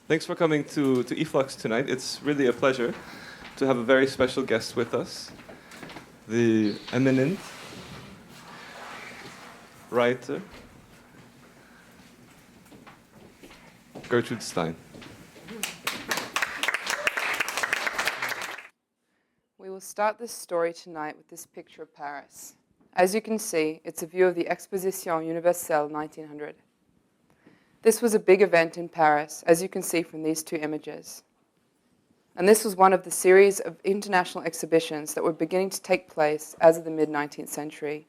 Thanks for coming to e-flux tonight. It's really a pleasure to have a very special guest with us, the eminent writer Gertrude Stein. We will start this story tonight with this picture of Paris. As you can see, it's a view of the Exposition Universelle 1900. This was a big event in Paris, as you can see from these two images. And this was one of the series of international exhibitions that were beginning to take place as of the mid-19th century.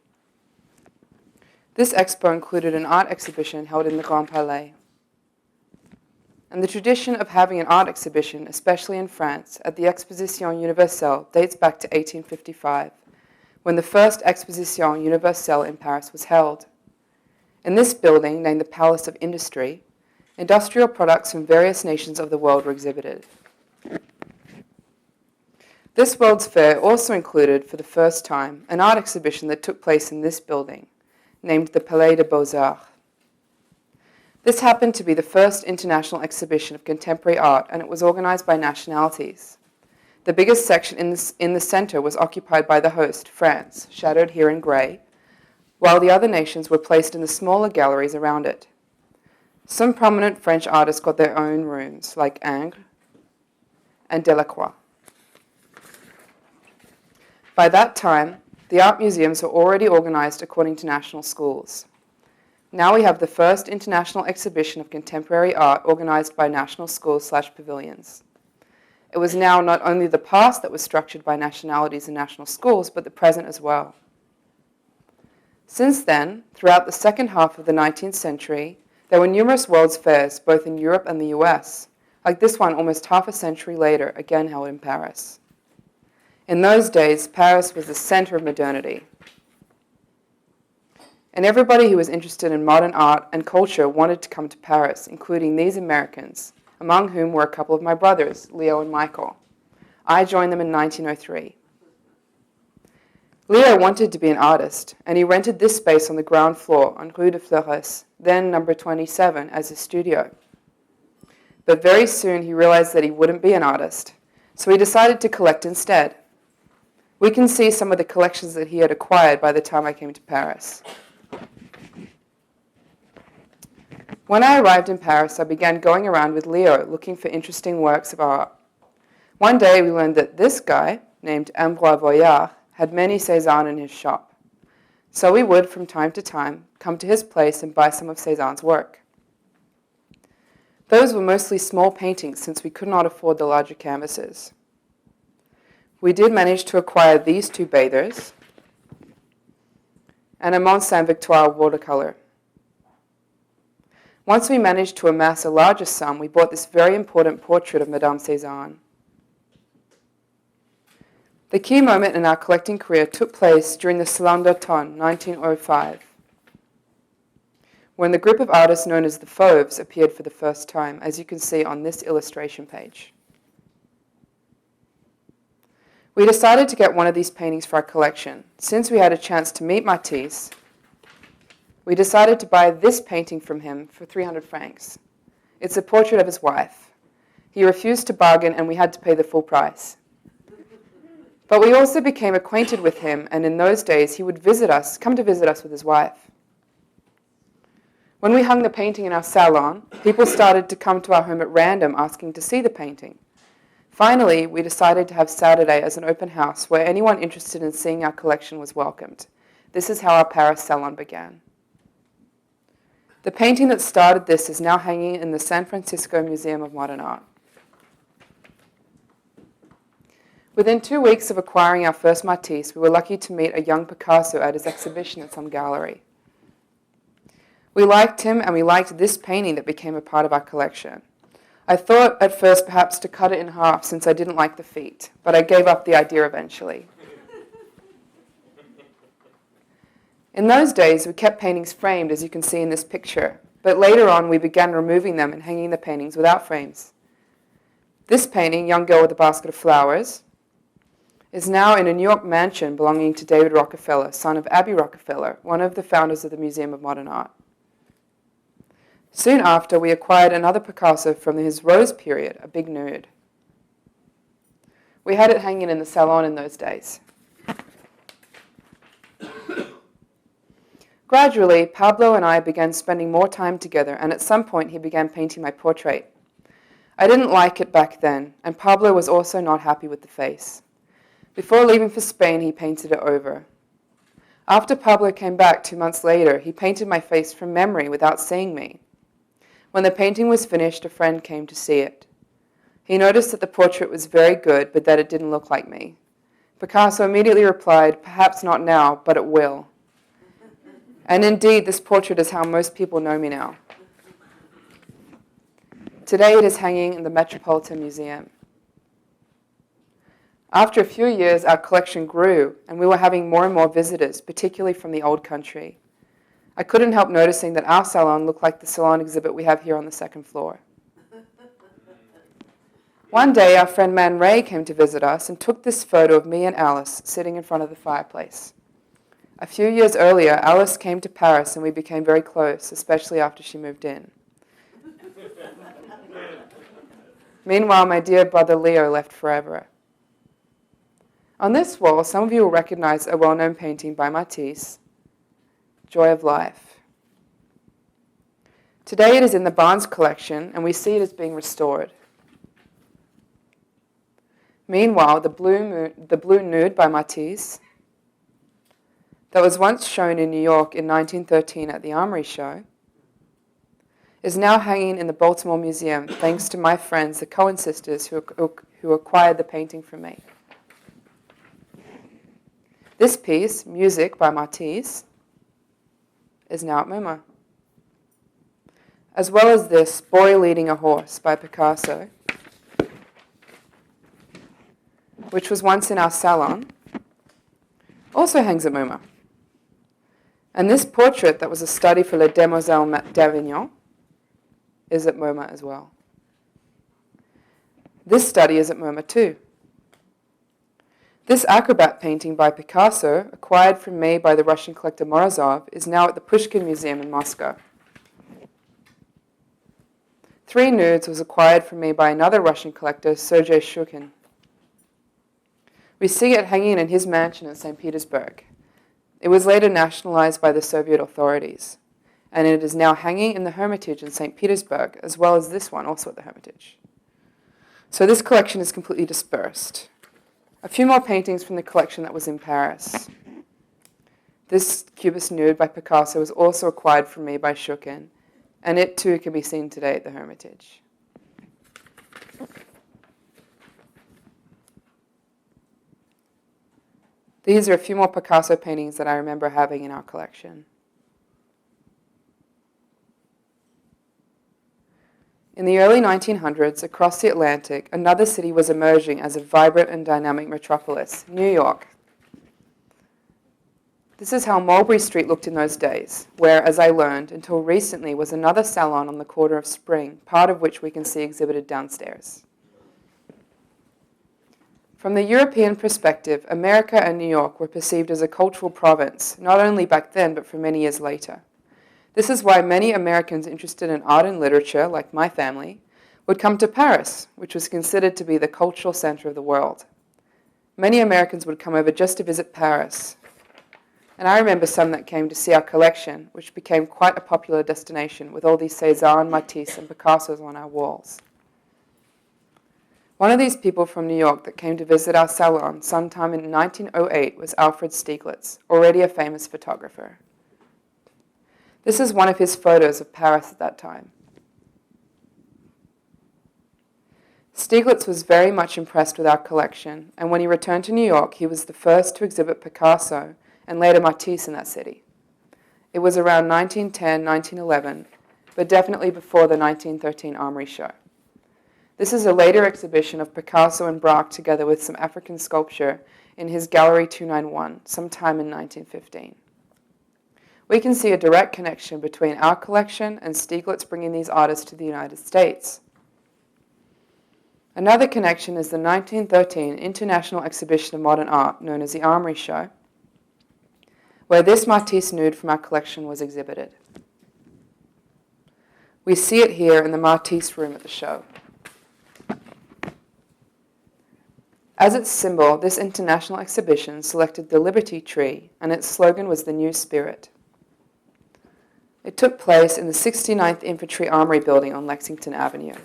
This expo included an art exhibition held in the Grand Palais. And the tradition of having an art exhibition, especially in France, at the Exposition Universelle dates back to 1855, when the first Exposition Universelle in Paris was held. In this building, named the Palace of Industry, industrial products from various nations of the world were exhibited. This World's Fair also included, for the first time, an art exhibition that took place in this building, named the Palais des Beaux-Arts. This happened to be the first international exhibition of contemporary art, and it was organized by nationalities. The biggest section in the center was occupied by the host, France, shadowed here in gray, while the other nations were placed in the smaller galleries around it. Some prominent French artists got their own rooms, like Ingres and Delacroix. By that time, the art museums were already organized according to national schools. Now we have the first international exhibition of contemporary art organized by national schools/pavilions. It was now not only the past that was structured by nationalities and national schools, but the present as well. Since then, throughout the second half of the 19th century, there were numerous World's Fairs, both in Europe and the US, like this one almost half a century later, again held in Paris. In those days, Paris was the center of modernity. And everybody who was interested in modern art and culture wanted to come to Paris, including these Americans, among whom were a couple of my brothers, Leo and Michael. I joined them in 1903. Leo wanted to be an artist, and he rented this space on the ground floor on Rue de Flores, then number 27, as his studio. But very soon he realized that he wouldn't be an artist, so he decided to collect instead. We can see some of the collections that he had acquired by the time I came to Paris. When I arrived in Paris, I began going around with Leo looking for interesting works of art. One day we learned that this guy, named Ambroise Voillard, had many Cezanne in his shop. So we would, from time to time, come to his place and buy some of Cezanne's work. Those were mostly small paintings since we could not afford the larger canvases. We did manage to acquire these two bathers and a Mont Saint-Victoire watercolor. Once we managed to amass a larger sum, we bought this very important portrait of Madame Cezanne. The key moment in our collecting career took place during the Salon d'Automne 1905, when the group of artists known as the Fauves appeared for the first time, as you can see on this illustration page. We decided to get one of these paintings for our collection. Since we had a chance to meet Matisse, we decided to buy this painting from him for 300 francs. It's a portrait of his wife. He refused to bargain, and we had to pay the full price. But we also became acquainted with him, and in those days he would come to visit us with his wife. When we hung the painting in our salon, people started to come to our home at random asking to see the painting. Finally, we decided to have Saturday as an open house where anyone interested in seeing our collection was welcomed. This is how our Paris salon began. The painting that started this is now hanging in the San Francisco Museum of Modern Art. Within 2 weeks of acquiring our first Matisse, we were lucky to meet a young Picasso at his exhibition at some gallery. We liked him, and we liked this painting that became a part of our collection. I thought at first perhaps to cut it in half since I didn't like the feet, but I gave up the idea eventually. In those days, we kept paintings framed, as you can see in this picture, but later on we began removing them and hanging the paintings without frames. This painting, Young Girl with a Basket of Flowers, is now in a New York mansion belonging to David Rockefeller, son of Abby Rockefeller, one of the founders of the Museum of Modern Art. Soon after, we acquired another Picasso from his Rose period, a big nude. We had it hanging in the salon in those days. Gradually, Pablo and I began spending more time together, and at some point he began painting my portrait. I didn't like it back then, and Pablo was also not happy with the face. Before leaving for Spain, he painted it over. After Pablo came back 2 months later, he painted my face from memory without seeing me. When the painting was finished, a friend came to see it. He noticed that the portrait was very good, but that it didn't look like me. Picasso immediately replied, "Perhaps not now, but it will." And indeed, this portrait is how most people know me now. Today it is hanging in the Metropolitan Museum. After a few years, our collection grew, and we were having more and more visitors, particularly from the old country. I couldn't help noticing that our salon looked like the salon exhibit we have here on the second floor. One day, our friend Man Ray came to visit us and took this photo of me and Alice sitting in front of the fireplace. A few years earlier, Alice came to Paris and we became very close, especially after she moved in. Meanwhile, my dear brother Leo left forever. On this wall, some of you will recognize a well-known painting by Matisse, Joy of Life. Today it is in the Barnes collection, and we see it as being restored. Meanwhile, the blue nude by Matisse, that was once shown in New York in 1913 at the Armory Show, is now hanging in the Baltimore Museum thanks to my friends, the Cohen sisters, who acquired the painting from me. This piece, Music by Matisse, is now at MoMA. As well as this, Boy Leading a Horse by Picasso, which was once in our salon, also hangs at MoMA. And this portrait that was a study for Les Demoiselles d'Avignon is at MoMA as well. This study is at MoMA too. This acrobat painting by Picasso, acquired from me by the Russian collector Morozov, is now at the Pushkin Museum in Moscow. Three Nudes was acquired from me by another Russian collector, Sergei Shukin. We see it hanging in his mansion in St. Petersburg. It was later nationalized by the Soviet authorities, and it is now hanging in the Hermitage in St. Petersburg, as well as this one also at the Hermitage. So this collection is completely dispersed. A few more paintings from the collection that was in Paris. This Cubist nude by Picasso was also acquired from me by Shukin, and it too can be seen today at the Hermitage. These are a few more Picasso paintings that I remember having in our collection. In the early 1900s, across the Atlantic, another city was emerging as a vibrant and dynamic metropolis, New York. This is how Mulberry Street looked in those days, where, as I learned, until recently was another salon on the corner of Spring, part of which we can see exhibited downstairs. From the European perspective, America and New York were perceived as a cultural province, not only back then, but for many years later. This is why many Americans interested in art and literature, like my family, would come to Paris, which was considered to be the cultural center of the world. Many Americans would come over just to visit Paris. And I remember some that came to see our collection, which became quite a popular destination with all these Cezanne, Matisse, and Picassos on our walls. One of these people from New York that came to visit our salon sometime in 1908 was Alfred Stieglitz, already a famous photographer. This is one of his photos of Paris at that time. Stieglitz was very much impressed with our collection, and when he returned to New York, he was the first to exhibit Picasso and later Matisse in that city. It was around 1910, 1911, but definitely before the 1913 Armory Show. This is a later exhibition of Picasso and Braque together with some African sculpture in his Gallery 291, sometime in 1915. We can see a direct connection between our collection and Stieglitz bringing these artists to the United States. Another connection is the 1913 International Exhibition of Modern Art, known as the Armory Show, where this Matisse nude from our collection was exhibited. We see it here in the Matisse room at the show. As its symbol, this international exhibition selected the Liberty Tree, and its slogan was the New Spirit. It took place in the 69th Infantry Armory building on Lexington Avenue.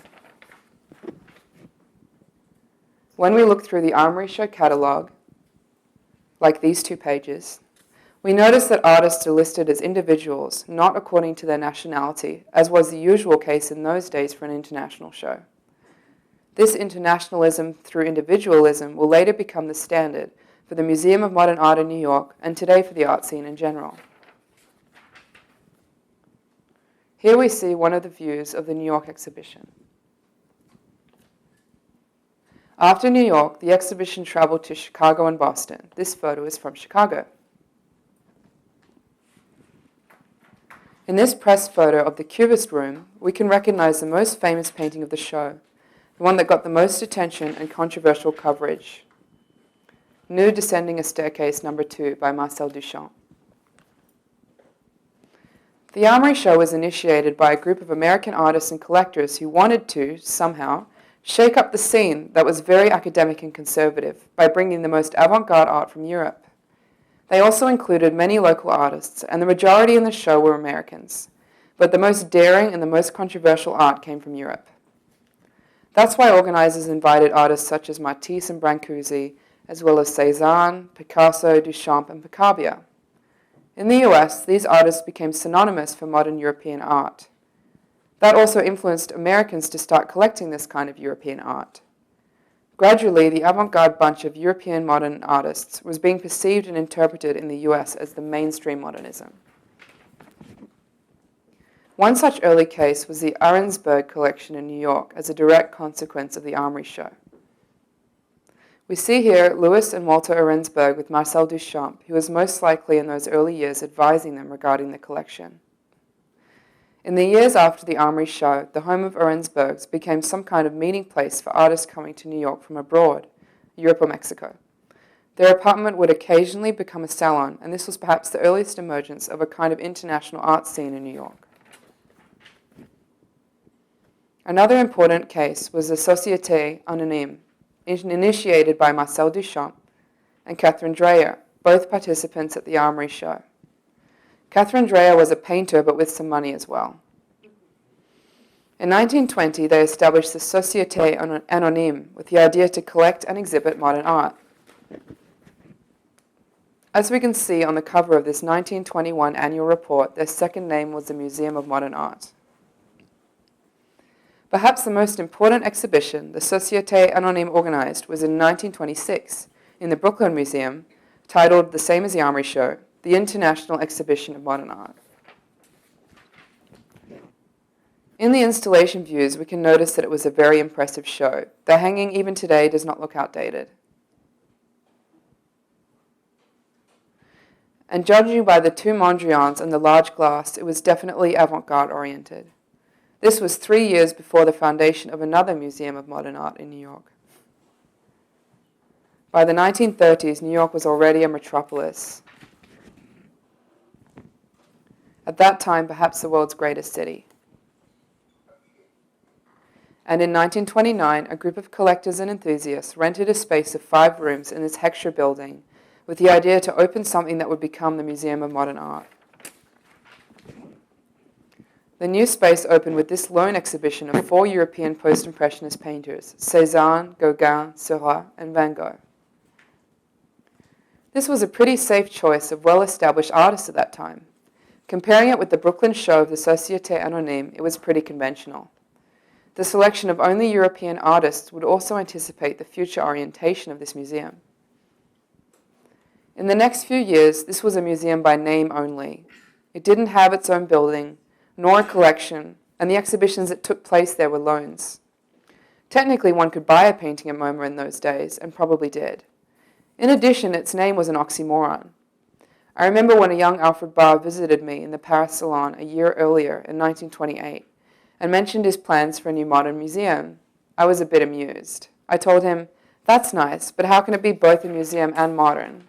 When we look through the Armory Show catalogue, like these 2 pages, we notice that artists are listed as individuals, not according to their nationality, as was the usual case in those days for an international show. This internationalism through individualism will later become the standard for the Museum of Modern Art in New York and today for the art scene in general. Here we see one of the views of the New York exhibition. After New York, the exhibition traveled to Chicago and Boston. This photo is from Chicago. In this press photo of the Cubist room, we can recognize the most famous painting of the show, the one that got the most attention and controversial coverage, Nude Descending a Staircase No. 2 by Marcel Duchamp. The Armory Show was initiated by a group of American artists and collectors who wanted to, somehow, shake up the scene that was very academic and conservative by bringing the most avant-garde art from Europe. They also included many local artists, and the majority in the show were Americans, but the most daring and the most controversial art came from Europe. That's why organizers invited artists such as Matisse and Brancusi, as well as Cezanne, Picasso, Duchamp, and Picabia. In the US, these artists became synonymous for modern European art. That also influenced Americans to start collecting this kind of European art. Gradually, the avant-garde bunch of European modern artists was being perceived and interpreted in the US as the mainstream modernism. One such early case was the Arensberg Collection in New York as a direct consequence of the Armory Show. We see here Louis and Walter Arensberg with Marcel Duchamp, who was most likely in those early years advising them regarding the collection. In the years after the Armory Show, the home of Arensbergs became some kind of meeting place for artists coming to New York from abroad, Europe or Mexico. Their apartment would occasionally become a salon, and this was perhaps the earliest emergence of a kind of international art scene in New York. Another important case was the Société Anonyme, initiated by Marcel Duchamp and Catherine Dreyer, both participants at the Armory Show. Catherine Dreyer was a painter, but with some money as well. In 1920, they established the Société Anonyme with the idea to collect and exhibit modern art. As we can see on the cover of this 1921 annual report, their second name was the Museum of Modern Art. Perhaps the most important exhibition the Société Anonyme organized was in 1926 in the Brooklyn Museum, titled the same as the Armory Show, the International Exhibition of Modern Art. In the installation views, we can notice that it was a very impressive show. The hanging even today does not look outdated. And judging by the 2 Mondrians and the large glass, it was definitely avant-garde oriented. This was 3 years before the foundation of another Museum of Modern Art in New York. By the 1930s, New York was already a metropolis. At that time, perhaps the world's greatest city. And in 1929, a group of collectors and enthusiasts rented a space of 5 rooms in this Heckscher building with the idea to open something that would become the Museum of Modern Art. The new space opened with this lone exhibition of 4 European post-impressionist painters, Cezanne, Gauguin, Seurat, and Van Gogh. This was a pretty safe choice of well-established artists at that time. Comparing it with the Brooklyn show of the Société Anonyme, it was pretty conventional. The selection of only European artists would also anticipate the future orientation of this museum. In the next few years, this was a museum by name only. It didn't have its own building, nor a collection, and the exhibitions that took place there were loans. Technically, one could buy a painting at MoMA in those days, and probably did. In addition, its name was an oxymoron. I remember when a young Alfred Barr visited me in the Paris Salon a year earlier, in 1928, and mentioned his plans for a new modern museum. I was a bit amused. I told him, "That's nice, but how can it be both a museum and modern?"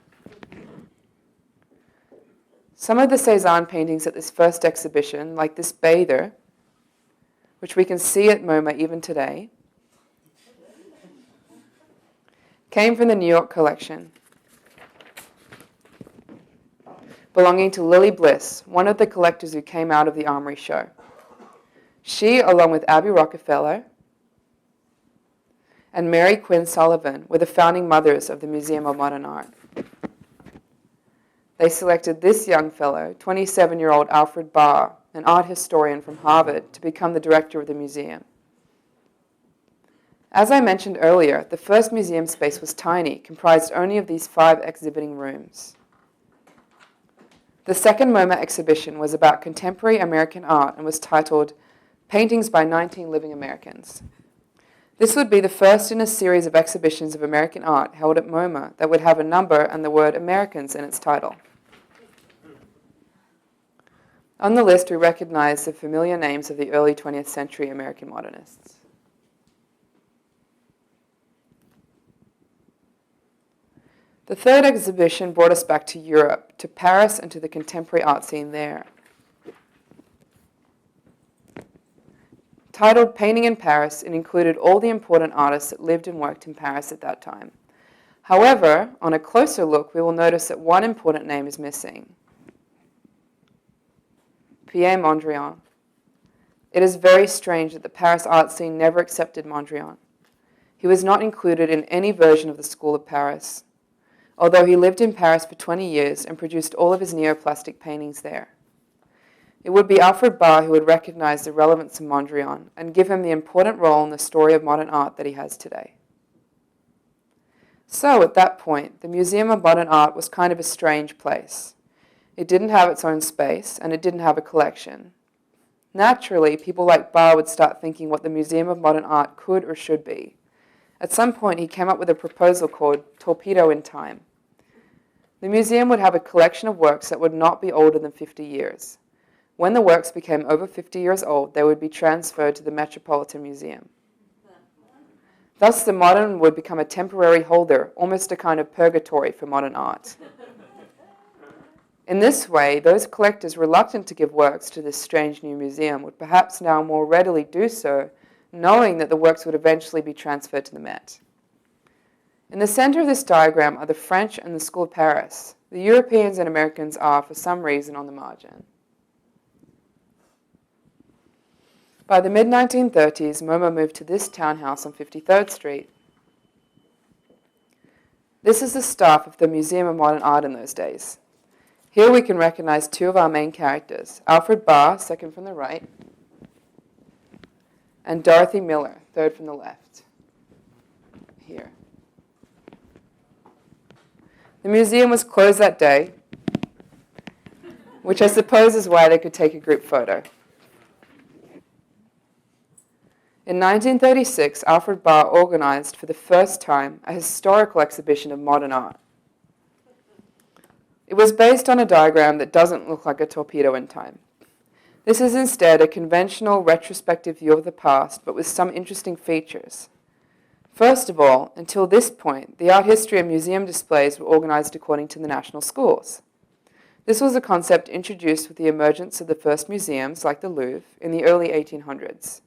Some of the Cezanne paintings at this first exhibition, like this bather, which we can see at MoMA even today, came from the New York collection, belonging to Lily Bliss, one of the collectors who came out of the Armory show. She, along with Abby Rockefeller and Mary Quinn Sullivan, were the founding mothers of the Museum of Modern Art. They selected this young fellow, 27-year-old Alfred Barr, an art historian from Harvard, to become the director of the museum. As I mentioned earlier, the first museum space was tiny, comprised only of these 5 exhibiting rooms. The second MoMA exhibition was about contemporary American art and was titled Paintings by 19 Living Americans. This would be the first in a series of exhibitions of American art held at MoMA that would have a number and the word Americans in its title. On the list, we recognize the familiar names of the early 20th century American modernists. The third exhibition brought us back to Europe, to Paris and to the contemporary art scene there. Titled Painting in Paris, it included all the important artists that lived and worked in Paris at that time. However, on a closer look, we will notice that one important name is missing. Pierre Mondrian. It is very strange that the Paris art scene never accepted Mondrian. He was not included in any version of the School of Paris, although he lived in Paris for 20 years and produced all of his neoplastic paintings there. It would be Alfred Barr who would recognize the relevance of Mondrian and give him the important role in the story of modern art that he has today. So, at that point, the Museum of Modern Art was kind of a strange place. It didn't have its own space, and it didn't have a collection. Naturally, people like Barr would start thinking what the Museum of Modern Art could or should be. At some point, he came up with a proposal called Torpedo in Time. The museum would have a collection of works that would not be older than 50 years. When the works became over 50 years old, they would be transferred to the Metropolitan Museum. Thus, the modern would become a temporary holder, almost a kind of purgatory for modern art. In this way, those collectors reluctant to give works to this strange new museum would perhaps now more readily do so, knowing that the works would eventually be transferred to the Met. In the center of this diagram are the French and the School of Paris. The Europeans and Americans are, for some reason, on the margin. By the mid-1930s, MoMA moved to this townhouse on 53rd Street. This is the staff of the Museum of Modern Art in those days. Here we can recognize 2 of our main characters, Alfred Barr, second from the right, and Dorothy Miller, third from the left, here. The museum was closed that day, which I suppose is why they could take a group photo. In 1936, Alfred Barr organized for the first time a historical exhibition of modern art. It was based on a diagram that doesn't look like a torpedo in time. This is instead a conventional retrospective view of the past, but with some interesting features. First of all, until this point, the art history and museum displays were organized according to the national schools. This was a concept introduced with the emergence of the first museums, like the Louvre, in the early 1800s.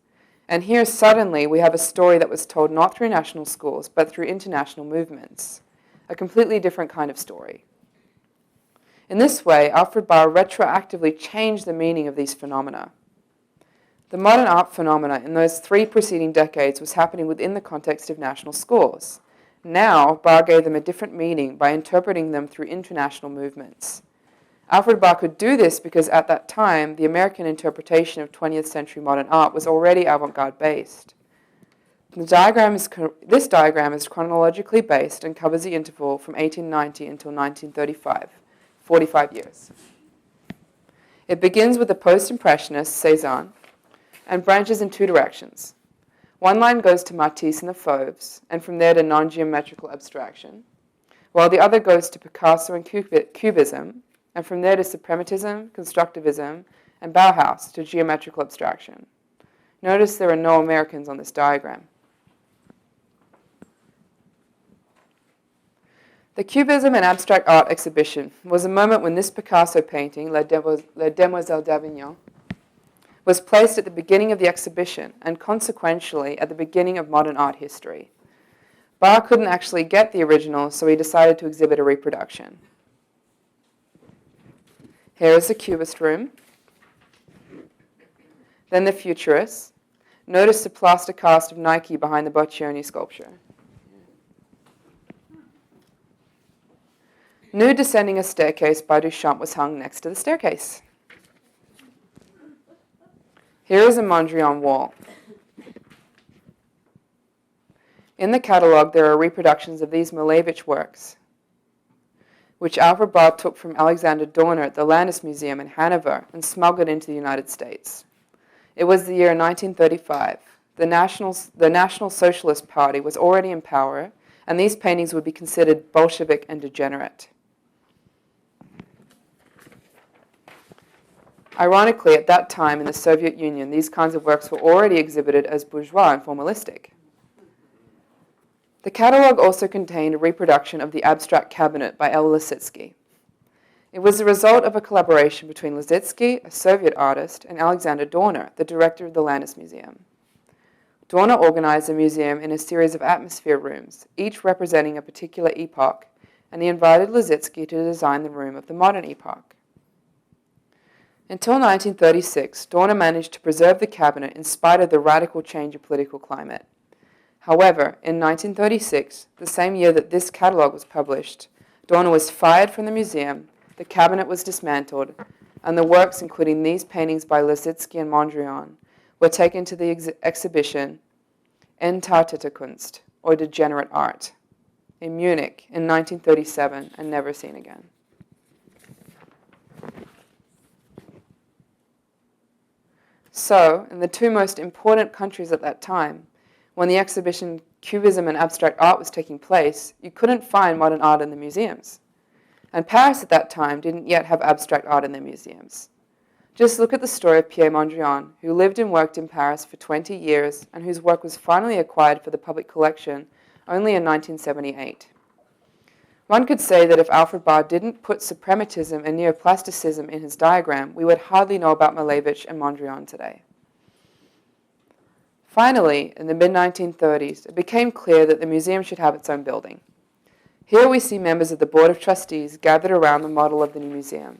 And here, suddenly, we have a story that was told not through national schools, but through international movements. A completely different kind of story. In this way, Alfred Barr retroactively changed the meaning of these phenomena. The modern art phenomena in those 3 preceding decades was happening within the context of national schools. Now, Barr gave them a different meaning by interpreting them through international movements. Alfred Barr could do this because at that time, the American interpretation of 20th century modern art was already avant-garde based. This diagram is chronologically based and covers the interval from 1890 until 1935, 45 years. It begins with the post-impressionist Cezanne and branches in 2 directions. One line goes to Matisse and the Fauves, and from there to non-geometrical abstraction, while the other goes to Picasso and Cubism, and from there to suprematism, constructivism, and Bauhaus to geometrical abstraction. Notice there are no Americans on this diagram. The Cubism and Abstract Art exhibition was a moment when this Picasso painting, La Demoiselle d'Avignon, was placed at the beginning of the exhibition and consequentially at the beginning of modern art history. Barr couldn't actually get the original, so he decided to exhibit a reproduction. Here is the Cubist room. Then the Futurists. Notice the plaster cast of Nike behind the Boccioni sculpture. Nude descending a staircase by Duchamp was hung next to the staircase. Here is a Mondrian wall. In the catalogue, there are reproductions of these Malevich works, which Alfred Barr took from Alexander Dorner at the Landesmuseum in Hanover and smuggled into the United States. It was the year 1935. The National Socialist Party was already in power, and these paintings would be considered Bolshevik and degenerate. Ironically, at that time in the Soviet Union, these kinds of works were already exhibited as bourgeois and formalistic. The catalogue also contained a reproduction of the Abstract Cabinet by L. Lissitzky. It was the result of a collaboration between Lissitzky, a Soviet artist, and Alexander Dorner, the director of the Landesmuseum. Dorner organized the museum in a series of atmosphere rooms, each representing a particular epoch, and he invited Lissitzky to design the room of the modern epoch. Until 1936, Dorner managed to preserve the cabinet in spite of the radical change of political climate. However, in 1936, the same year that this catalogue was published, Dorner was fired from the museum, the cabinet was dismantled, and the works, including these paintings by Lissitzky and Mondrian, were taken to the exhibition Entartete Kunst, or Degenerate Art, in Munich in 1937 and never seen again. So, in the two most important countries at that time, when the exhibition Cubism and Abstract Art was taking place, you couldn't find modern art in the museums. And Paris at that time didn't yet have abstract art in their museums. Just look at the story of Pierre Mondrian, who lived and worked in Paris for 20 years and whose work was finally acquired for the public collection only in 1978. One could say that if Alfred Barr didn't put suprematism and neoplasticism in his diagram, we would hardly know about Malevich and Mondrian today. Finally, in the mid-1930s, it became clear that the museum should have its own building. Here we see members of the Board of Trustees gathered around the model of the new museum.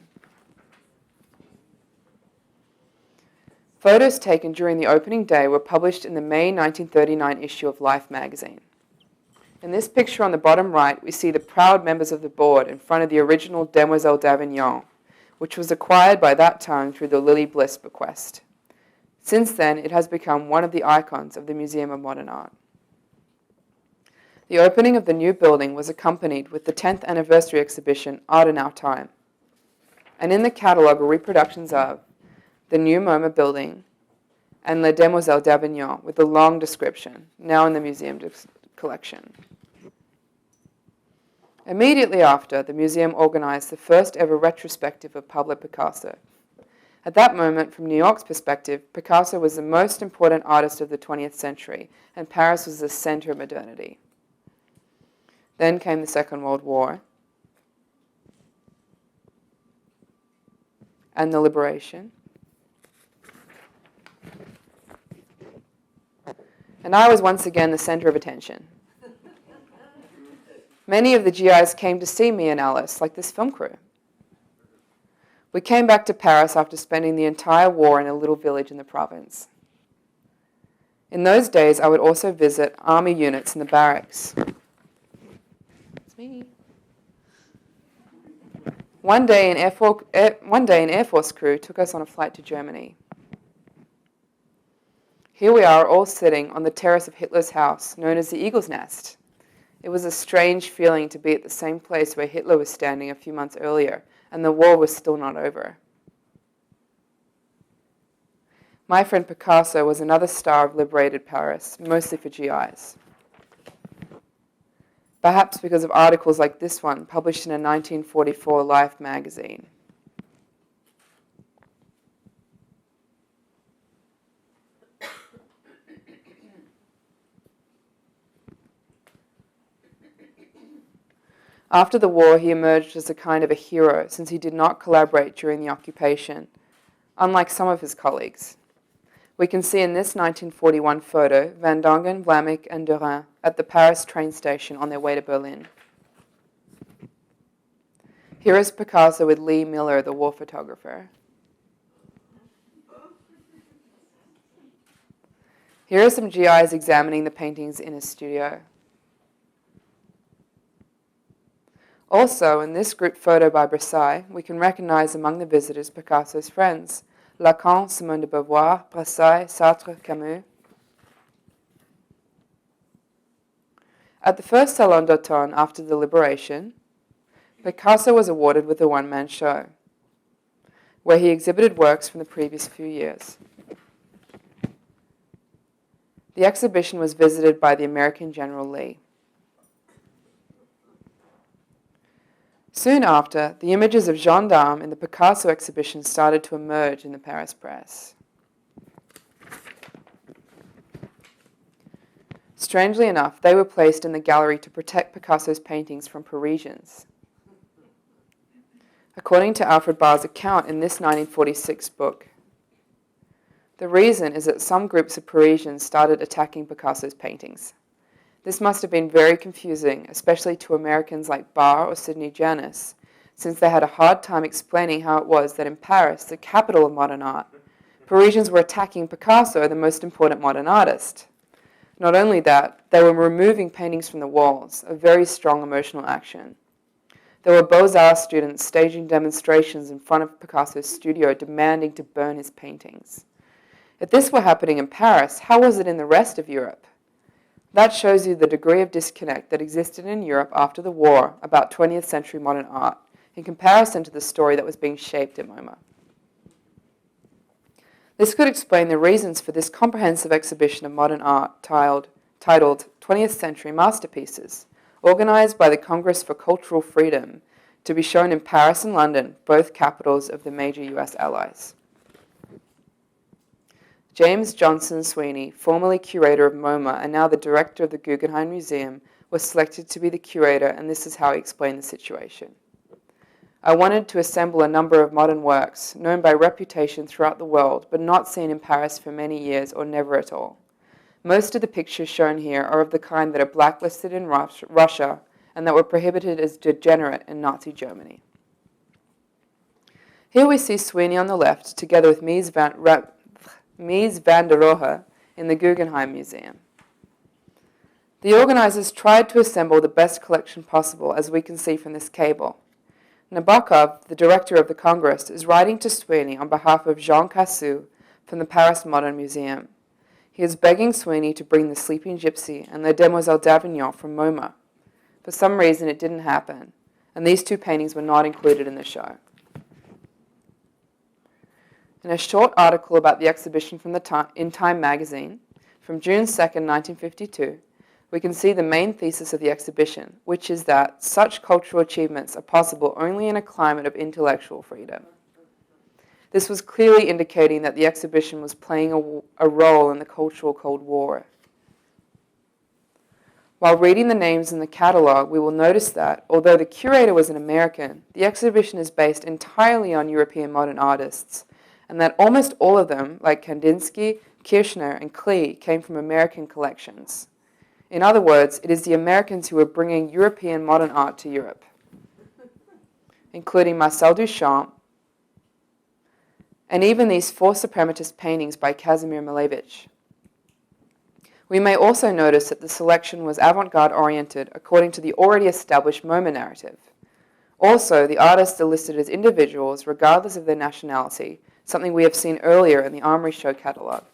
Photos taken during the opening day were published in the May 1939 issue of Life magazine. In this picture on the bottom right, we see the proud members of the board in front of the original Demoiselle d'Avignon, which was acquired by that time through the Lily Bliss bequest. Since then, it has become one of the icons of the Museum of Modern Art. The opening of the new building was accompanied with the 10th anniversary exhibition, Art in Our Time. And in the catalogue are reproductions of the new MoMA building and Les Demoiselles d'Avignon with a long description, now in the museum collection. Immediately after, the museum organized the first ever retrospective of Pablo Picasso. At that moment, from New York's perspective, Picasso was the most important artist of the 20th century, and Paris was the center of modernity. Then came the Second World War and the liberation. And I was once again the center of attention. Many of the GIs came to see me and Alice, like this film crew. We came back to Paris after spending the entire war in a little village in the province. In those days, I would also visit army units in the barracks. It's me. One day, an Air Force crew took us on a flight to Germany. Here we are, all sitting on the terrace of Hitler's house, known as the Eagle's Nest. It was a strange feeling to be at the same place where Hitler was standing a few months earlier, and the war was still not over. My friend Picasso was another star of liberated Paris, mostly for GIs. Perhaps because of articles like this one, published in a 1944 Life magazine. After the war, he emerged as a kind of a hero, since he did not collaborate during the occupation, unlike some of his colleagues. We can see in this 1941 photo Van Dongen, Vlaminck, and Derain at the Paris train station on their way to Berlin. Here is Picasso with Lee Miller, the war photographer. Here are some GIs examining the paintings in his studio. Also, in this group photo by Versailles, we can recognize among the visitors Picasso's friends, Lacan, Simone de Beauvoir, Versailles, Sartre, Camus. At the first Salon d'Automne after the liberation, Picasso was awarded with a one-man show, where he exhibited works from the previous few years. The exhibition was visited by the American General Lee. Soon after, the images of gendarmes in the Picasso exhibition started to emerge in the Paris press. Strangely enough, they were placed in the gallery to protect Picasso's paintings from Parisians. According to Alfred Barr's account in this 1946 book, the reason is that some groups of Parisians started attacking Picasso's paintings. This must have been very confusing, especially to Americans like Barr or Sidney Janis, since they had a hard time explaining how it was that in Paris, the capital of modern art, Parisians were attacking Picasso, the most important modern artist. Not only that, they were removing paintings from the walls, a very strong emotional action. There were Beaux-Arts students staging demonstrations in front of Picasso's studio demanding to burn his paintings. If this were happening in Paris, how was it in the rest of Europe? That shows you the degree of disconnect that existed in Europe after the war about 20th century modern art in comparison to the story that was being shaped at MoMA. This could explain the reasons for this comprehensive exhibition of modern art titled 20th Century Masterpieces, organized by the Congress for Cultural Freedom, to be shown in Paris and London, both capitals of the major US allies. James Johnson Sweeney, formerly curator of MoMA and now the director of the Guggenheim Museum, was selected to be the curator, and this is how he explained the situation. I wanted to assemble a number of modern works, known by reputation throughout the world, but not seen in Paris for many years or never at all. Most of the pictures shown here are of the kind that are blacklisted in Russia and that were prohibited as degenerate in Nazi Germany. Here we see Sweeney on the left, together with Mies van der Rohe in the Guggenheim Museum. The organizers tried to assemble the best collection possible, as we can see from this cable. Nabokov, the director of the Congress, is writing to Sweeney on behalf of Jean Cassou from the Paris Modern Museum. He is begging Sweeney to bring The Sleeping Gypsy and La Demoiselle d'Avignon from MoMA. For some reason it didn't happen, and these two paintings were not included in the show. In a short article about the exhibition from in Time magazine from June 2nd, 1952, we can see the main thesis of the exhibition, which is that such cultural achievements are possible only in a climate of intellectual freedom. This was clearly indicating that the exhibition was playing a role in the cultural Cold War. While reading the names in the catalogue, we will notice that, although the curator was an American, the exhibition is based entirely on European modern artists, and that almost all of them, like Kandinsky, Kirchner, and Klee, came from American collections. In other words, it is the Americans who are bringing European modern art to Europe, including Marcel Duchamp, and even these four suprematist paintings by Kazimir Malevich. We may also notice that the selection was avant-garde oriented according to the already established MoMA narrative. Also, the artists are listed as individuals regardless of their nationality, something we have seen earlier in the Armory Show catalogue.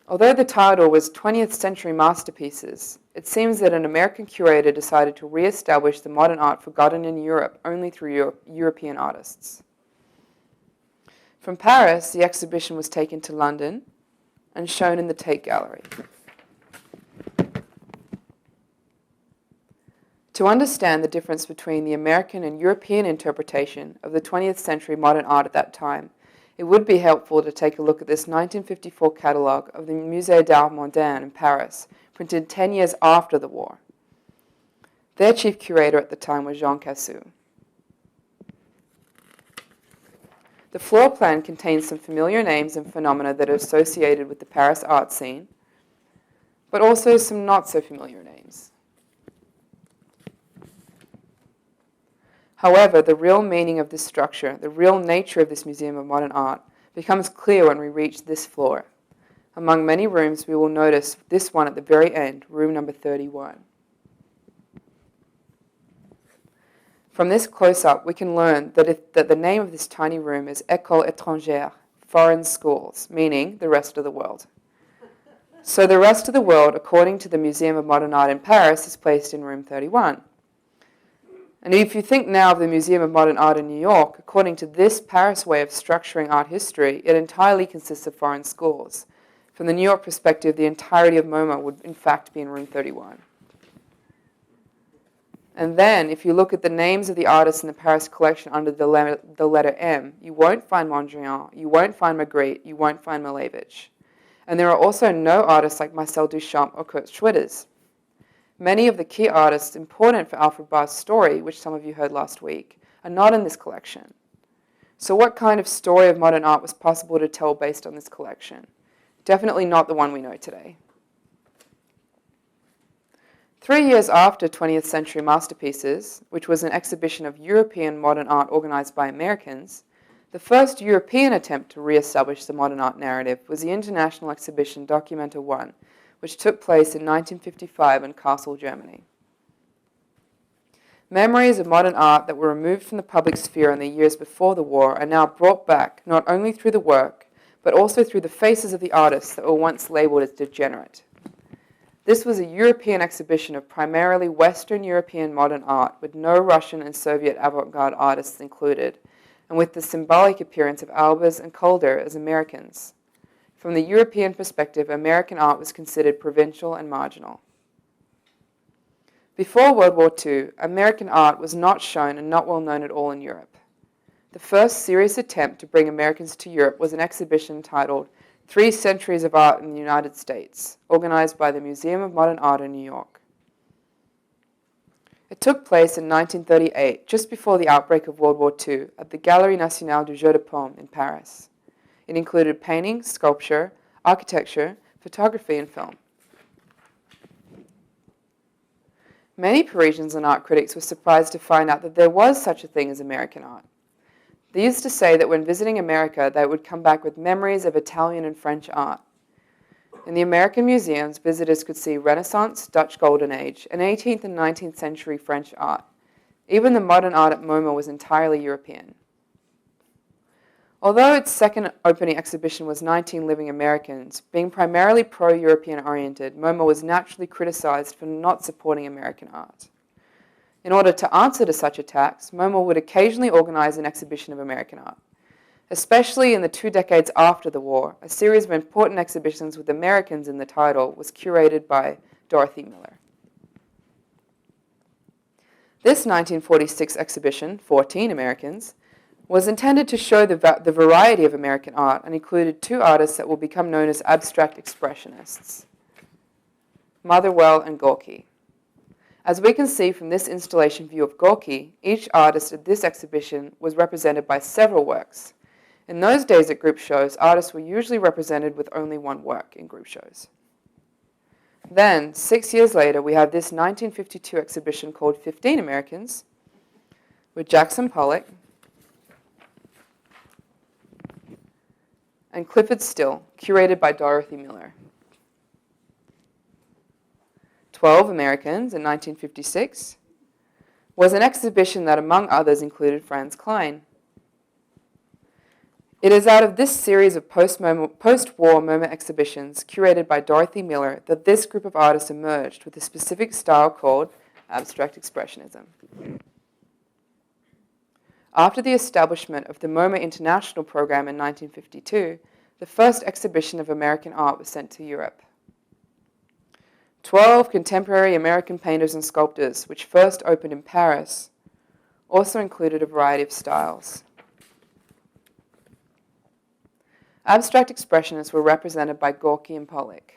Although the title was 20th Century Masterpieces, it seems that an American curator decided to re-establish the modern art forgotten in Europe only through European artists. From Paris, the exhibition was taken to London and shown in the Tate Gallery. To understand the difference between the American and European interpretation of the 20th century modern art at that time, it would be helpful to take a look at this 1954 catalogue of the Musée d'Art Moderne in Paris, printed 10 years after the war. Their chief curator at the time was Jean Cassou. The floor plan contains some familiar names and phenomena that are associated with the Paris art scene, but also some not so familiar names. However, the real meaning of this structure, the real nature of this Museum of Modern Art, becomes clear when we reach this floor. Among many rooms, we will notice this one at the very end, room number 31. From this close-up, we can learn that the name of this tiny room is École étrangère, foreign schools, meaning the rest of the world. So the rest of the world, according to the Museum of Modern Art in Paris, is placed in room 31. And if you think now of the Museum of Modern Art in New York, according to this Paris way of structuring art history, it entirely consists of foreign schools. From the New York perspective, the entirety of MoMA would in fact be in room 31. And then, if you look at the names of the artists in the Paris collection under the letter M, you won't find Mondrian, you won't find Magritte, you won't find Malevich. And there are also no artists like Marcel Duchamp or Kurt Schwitters. Many of the key artists important for Alfred Barr's story, which some of you heard last week, are not in this collection. So what kind of story of modern art was possible to tell based on this collection? Definitely not the one we know today. 3 years after 20th Century Masterpieces, which was an exhibition of European modern art organized by Americans, the first European attempt to re-establish the modern art narrative was the international exhibition Documenta 1, which took place in 1955 in Kassel, Germany. Memories of modern art that were removed from the public sphere in the years before the war are now brought back not only through the work, but also through the faces of the artists that were once labeled as degenerate. This was a European exhibition of primarily Western European modern art, with no Russian and Soviet avant-garde artists included, and with the symbolic appearance of Albers and Calder as Americans. From the European perspective, American art was considered provincial and marginal. Before World War II, American art was not shown and not well known at all in Europe. The first serious attempt to bring Americans to Europe was an exhibition titled 3 Centuries of Art in the United States, organized by the Museum of Modern Art in New York. It took place in 1938, just before the outbreak of World War II, at the Galerie Nationale du Jeu de Paume in Paris. It included painting, sculpture, architecture, photography, and film. Many Parisians and art critics were surprised to find out that there was such a thing as American art. They used to say that when visiting America, they would come back with memories of Italian and French art. In the American museums, visitors could see Renaissance, Dutch Golden Age, and 18th and 19th century French art. Even the modern art at MoMA was entirely European. Although its second opening exhibition was 19 living Americans, being primarily pro-European oriented, MoMA was naturally criticized for not supporting American art. In order to answer to such attacks, MoMA would occasionally organize an exhibition of American art. Especially in the 2 decades after the war, a series of important exhibitions with Americans in the title was curated by Dorothy Miller. This 1946 exhibition, 14 Americans, was intended to show the variety of American art and included 2 artists that will become known as abstract expressionists, Motherwell and Gorky. As we can see from this installation view of Gorky, each artist at this exhibition was represented by several works. In those days at group shows, artists were usually represented with only one work in group shows. Then, 6 years later, we have this 1952 exhibition called 15 Americans, with Jackson Pollock and Clifford Still, curated by Dorothy Miller. 12 Americans in 1956 was an exhibition that, among others, included Franz Klein. It is out of this series of post-war MoMA exhibitions, curated by Dorothy Miller, that this group of artists emerged with a specific style called abstract expressionism. After the establishment of the MoMA International Program in 1952, the first exhibition of American art was sent to Europe. 12 contemporary American painters and sculptors, which first opened in Paris, also included a variety of styles. Abstract expressionists were represented by Gorky and Pollock.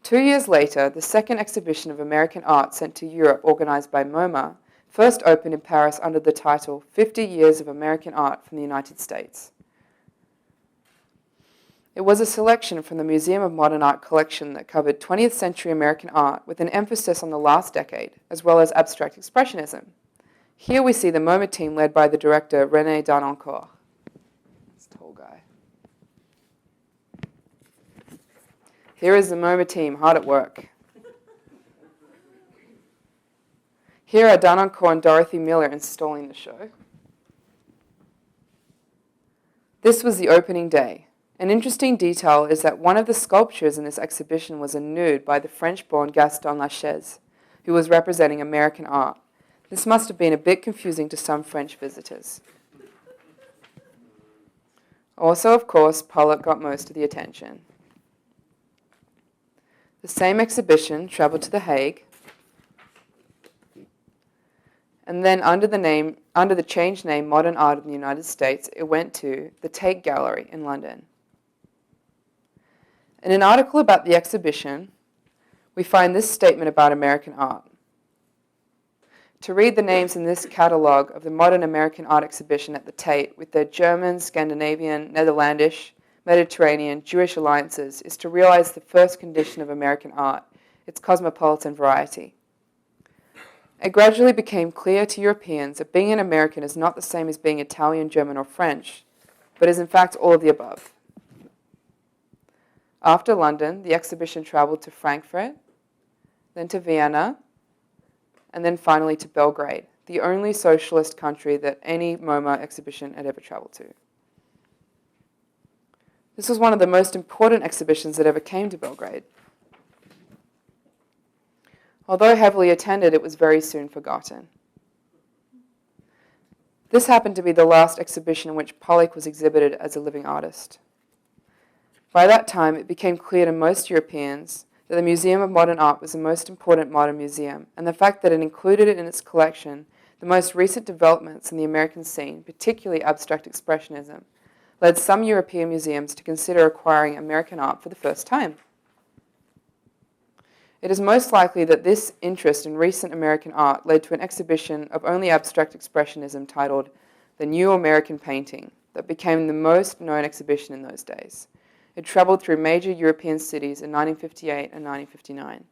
2 years later, the second exhibition of American art sent to Europe, organized by MoMA, first opened in Paris under the title 50 Years of American Art from the United States. It was a selection from the Museum of Modern Art collection that covered 20th century American art with an emphasis on the last decade, as well as abstract expressionism. Here we see the MoMA team led by the director René Darnancourt. This tall guy. Here is the MoMA team hard at work. Here are Darnancourt and Dorothy Miller installing the show. This was the opening day. An interesting detail is that one of the sculptures in this exhibition was a nude by the French-born Gaston Lachaise, who was representing American art. This must have been a bit confusing to some French visitors. Also, of course, Pollock got most of the attention. The same exhibition traveled to The Hague, and then under the changed name Modern Art in the United States, it went to the Tate Gallery in London. In an article about the exhibition, we find this statement about American art. To read the names in this catalogue of the modern American art exhibition at the Tate with their German, Scandinavian, Netherlandish, Mediterranean, Jewish alliances is to realize the first condition of American art, its cosmopolitan variety. It gradually became clear to Europeans that being an American is not the same as being Italian, German, or French, but is in fact all of the above. After London, the exhibition traveled to Frankfurt, then to Vienna, and then finally to Belgrade, the only socialist country that any MoMA exhibition had ever traveled to. This was one of the most important exhibitions that ever came to Belgrade. Although heavily attended, it was very soon forgotten. This happened to be the last exhibition in which Pollock was exhibited as a living artist. By that time, it became clear to most Europeans that the Museum of Modern Art was the most important modern museum, and the fact that it included in its collection the most recent developments in the American scene, particularly abstract expressionism, led some European museums to consider acquiring American art for the first time. It is most likely that this interest in recent American art led to an exhibition of only abstract expressionism titled The New American Painting that became the most known exhibition in those days. It traveled through major European cities in 1958 and 1959.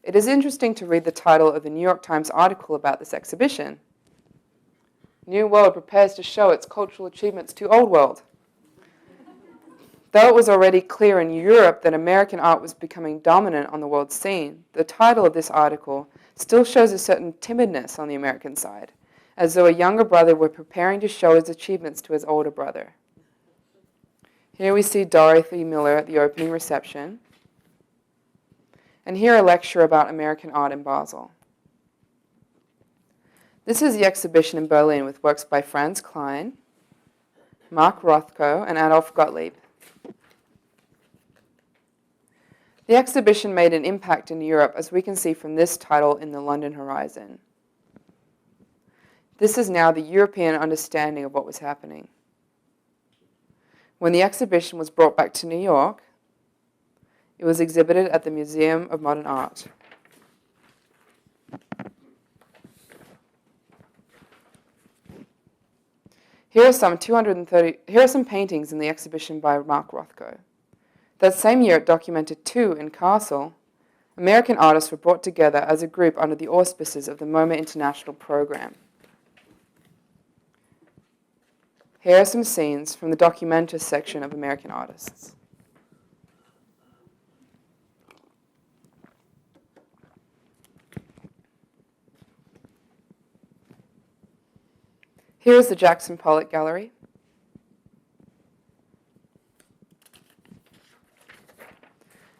It is interesting to read the title of the New York Times article about this exhibition. New World prepares to show its cultural achievements to Old World. Though it was already clear in Europe that American art was becoming dominant on the world scene, the title of this article still shows a certain timidness on the American side, as though a younger brother were preparing to show his achievements to his older brother. Here we see Dorothy Miller at the opening reception, and here a lecture about American art in Basel. This is the exhibition in Berlin with works by Franz Klein, Mark Rothko, and Adolf Gottlieb. The exhibition made an impact in Europe, as we can see from this title in the London Horizon. This is now the European understanding of what was happening. When the exhibition was brought back to New York, it was exhibited at the Museum of Modern Art. Here are some paintings in the exhibition by Mark Rothko. That same year, it documented two in Kassel. American artists were brought together as a group under the auspices of the MoMA International Program. Here are some scenes from the Documentist section of American artists. Here is the Jackson Pollock Gallery.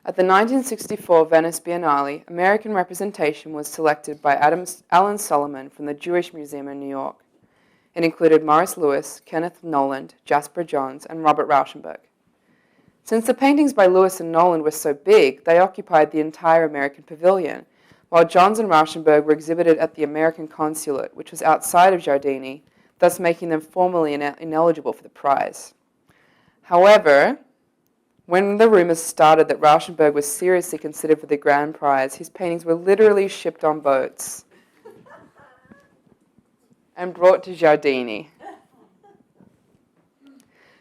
At the 1964 Venice Biennale, American representation was selected by Alan Solomon from the Jewish Museum in New York. It included Morris Louis, Kenneth Noland, Jasper Johns, and Robert Rauschenberg. Since the paintings by Louis and Noland were so big, they occupied the entire American pavilion, while Johns and Rauschenberg were exhibited at the American Consulate, which was outside of Giardini, thus making them formally ineligible for the prize. However, when the rumors started that Rauschenberg was seriously considered for the grand prize, his paintings were literally shipped on boats. and brought to Giardini.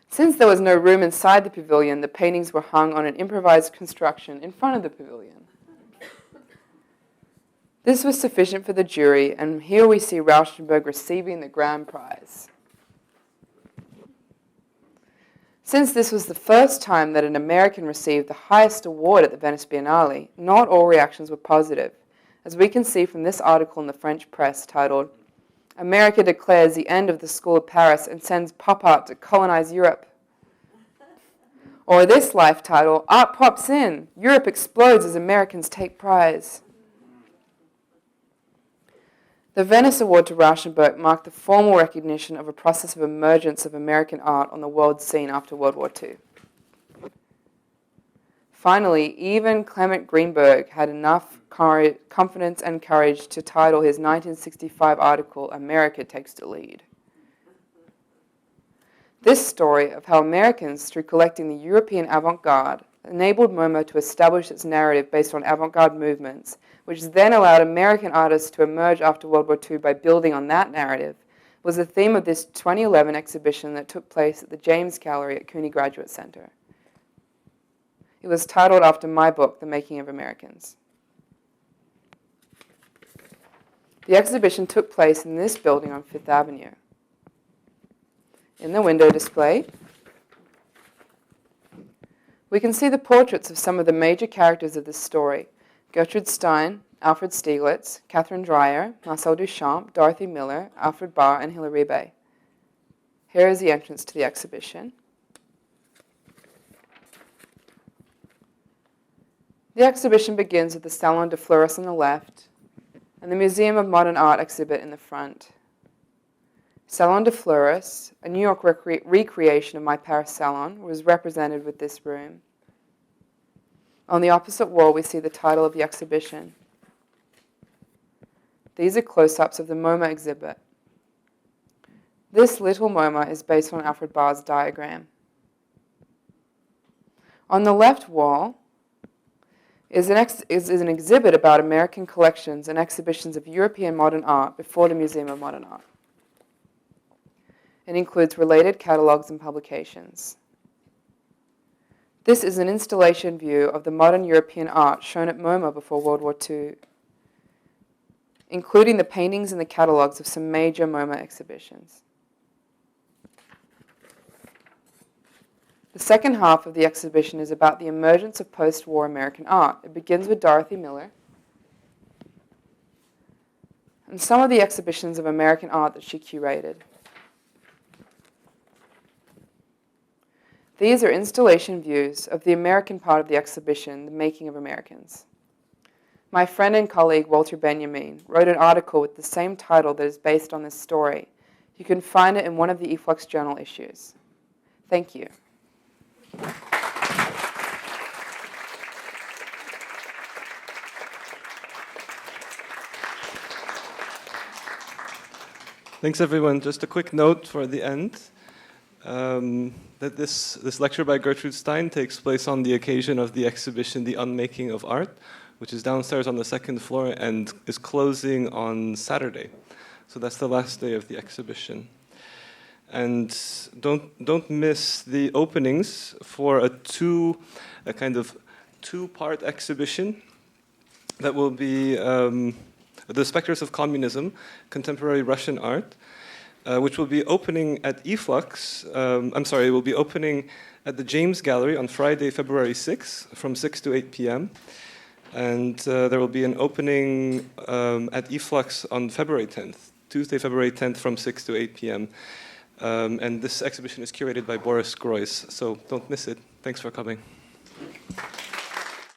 Since there was no room inside the pavilion, the paintings were hung on an improvised construction in front of the pavilion. This was sufficient for the jury, and here we see Rauschenberg receiving the grand prize. Since this was the first time that an American received the highest award at the Venice Biennale, not all reactions were positive, as we can see from this article in the French press titled, "America declares the end of the School of Paris and sends pop art to colonize Europe." Or this life title, "Art pops in, Europe explodes as Americans take prize." The Venice Award to Rauschenberg marked the formal recognition of a process of emergence of American art on the world scene after World War II. Finally, even Clement Greenberg had enough confidence and courage to title his 1965 article, "America Takes the Lead." This story of how Americans, through collecting the European avant-garde, enabled MoMA to establish its narrative based on avant-garde movements, which then allowed American artists to emerge after World War II by building on that narrative, was the theme of this 2011 exhibition that took place at the James Gallery at CUNY Graduate Center. It was titled after my book, The Making of Americans. The exhibition took place in this building on Fifth Avenue. In the window display, we can see the portraits of some of the major characters of this story: Gertrude Stein, Alfred Stieglitz, Catherine Dreyer, Marcel Duchamp, Dorothy Miller, Alfred Barr, and Hilary Bay. Here is the entrance to the exhibition. The exhibition begins with the Salon de Fleurs on the left and the Museum of Modern Art exhibit in the front. Salon de Fleurs, a New York recreation of my Paris salon, was represented with this room. On the opposite wall, we see the title of the exhibition. These are close-ups of the MoMA exhibit. This little MoMA is based on Alfred Barr's diagram. On the left wall is an exhibit about American collections and exhibitions of European modern art before the Museum of Modern Art. It includes related catalogs and publications. This is an installation view of the modern European art shown at MoMA before World War II, including the paintings and the catalogs of some major MoMA exhibitions. The second half of the exhibition is about the emergence of post-war American art. It begins with Dorothy Miller and some of the exhibitions of American art that she curated. These are installation views of the American part of the exhibition, The Making of Americans. My friend and colleague Walter Benjamin wrote an article with the same title that is based on this story. You can find it in one of the e-flux journal issues. Thank you. Thanks, everyone. Just a quick note for the end. That this lecture by Gertrude Stein takes place on the occasion of the exhibition The Unmaking of Art, which is downstairs on the second floor and is closing on Saturday. So that's the last day of the exhibition. And don't miss the openings for a kind of two-part exhibition that will be The Spectres of Communism, Contemporary Russian Art, which will be opening at e-flux. It will be opening at the James Gallery on Friday, February 6th, from 6 to 8 p.m. And there will be an opening at e-flux on February 10th, Tuesday, February 10th, from 6 to 8 p.m. And this exhibition is curated by Boris Groys, so don't miss it. Thanks for coming.